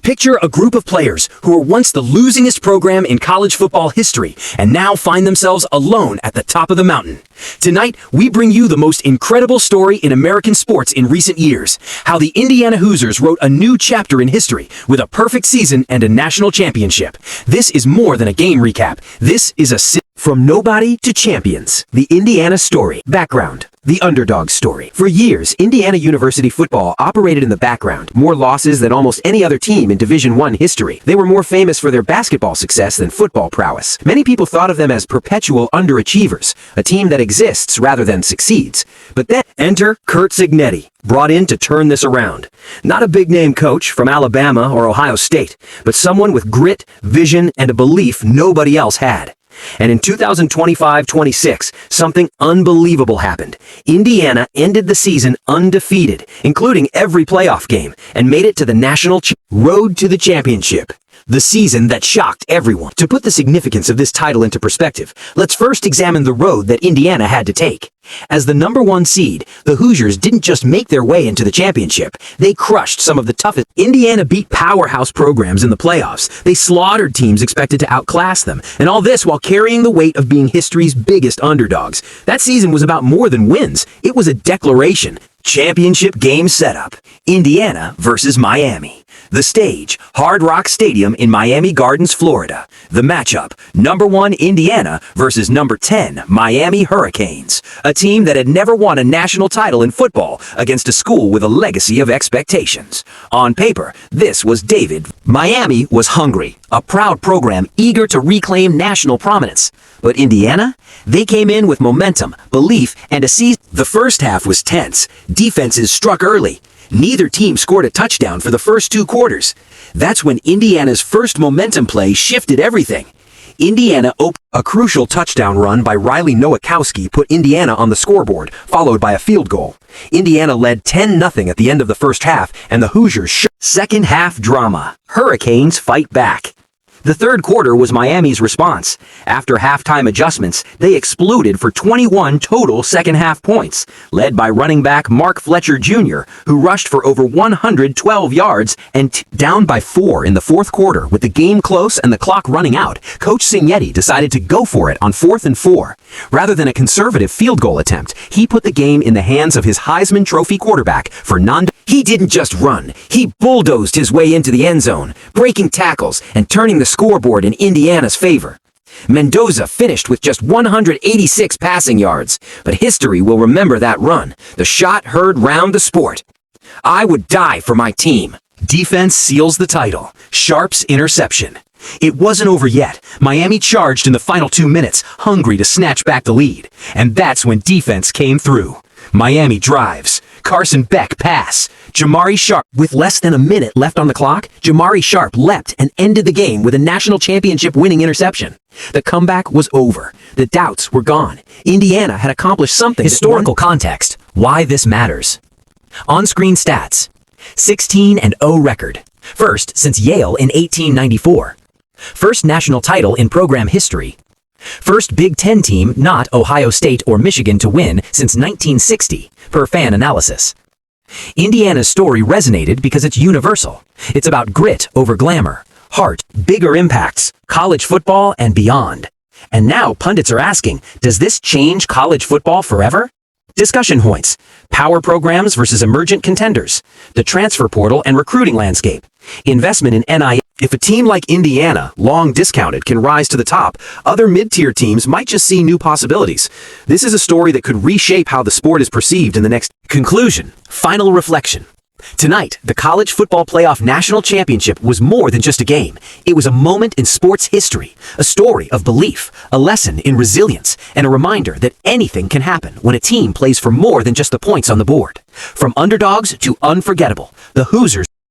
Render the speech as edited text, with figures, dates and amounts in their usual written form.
Picture a group of players who were once the losingest program in college football history and now find themselves alone at the top of the mountain. Tonight, we bring you the most incredible story in American sports in recent years, how the Indiana Hoosiers wrote a new chapter in history with a perfect season and a national championship. This is more than a game recap. This is a from nobody to champions, the Indiana story. Background. The underdog story. For years, Indiana University football operated in the background, more losses than almost any other team in Division I history. They were more famous for their basketball success than football prowess. Many people thought of them as perpetual underachievers, a team that exists rather than succeeds. But then, enter Curt Cignetti, brought in to turn this around. Not a big-name coach from Alabama or Ohio State, but someone with grit, vision, and a belief nobody else had. And in 2025-26, something unbelievable happened. Indiana ended the season undefeated, including every playoff game, and made it to the national road to the championship. The season that shocked everyone. To put the significance of this title into perspective, let's first examine the road that Indiana had to take. As the #1 seed, the Hoosiers didn't just make their way into the championship. They crushed some of the toughest. Indiana beat powerhouse programs in the playoffs. They slaughtered teams expected to outclass them, and all this while carrying the weight of being history's biggest underdogs. That season was about more than wins. It was a declaration. Championship game setup. Indiana versus Miami. The stage, Hard Rock Stadium in Miami Gardens, Florida. The matchup, #1 Indiana versus #10 Miami Hurricanes. A team that had never won a national title in football against a school with a legacy of expectations. On paper, this was David. Miami was hungry, a proud program eager to reclaim national prominence. But Indiana? They came in with momentum, belief, and a season. The first half was tense. Defenses struck early. Neither team scored a touchdown for the first 2 quarters. That's when Indiana's first momentum play shifted everything. Indiana opened a crucial touchdown run by Riley Nowakowski put Indiana on the scoreboard, followed by a field goal. Indiana led 10-0 at the end of the first half, and the Hoosiers second half drama. Hurricanes fight back. The third quarter was Miami's response. After halftime adjustments, they exploded for 21 total second-half points, led by running back Mark Fletcher Jr., who rushed for over 112 yards and down by 4 in the fourth quarter. With the game close and the clock running out, Coach Cignetti decided to go for it on 4th and 4. Rather than a conservative field goal attempt, he put the game in the hands of his Heisman Trophy quarterback, Fernando. He didn't just run, he bulldozed his way into the end zone, breaking tackles and turning the scoreboard in Indiana's favor. Mendoza finished with just 186 passing yards, but history will remember that run, the shot heard round the sport. I would die for my team. Defense seals the title. Sharp's interception. It wasn't over yet. Miami charged in the final 2 minutes, hungry to snatch back the lead. And that's when defense came through. Miami drives. Carson Beck pass. Jamari Sharp. With less than a minute left on the clock, Jamari Sharp leapt and ended the game with a national championship winning interception. The comeback was over. The doubts were gone. Indiana had accomplished something. Historical context. Why this matters. On-screen stats. 16-0 record. First since Yale in 1894. First national title in program history. First Big Ten team not Ohio State or Michigan to win since 1960, per fan analysis. Indiana's story resonated because it's universal. It's about grit over glamour, heart, bigger impacts, college football, and beyond. And now pundits are asking, does this change college football forever? Discussion points. Power programs versus emergent contenders. The transfer portal and recruiting landscape. Investment in NIL. If a team like Indiana, long discounted, can rise to the top, other mid-tier teams might just see new possibilities. This is a story that could reshape how the sport is perceived in the next. Conclusion. Final reflection. Tonight, the College Football Playoff National Championship was more than just a game. It was a moment in sports history, a story of belief, a lesson in resilience, and a reminder that anything can happen when a team plays for more than just the points on the board. From underdogs to unforgettable, the Hoosiers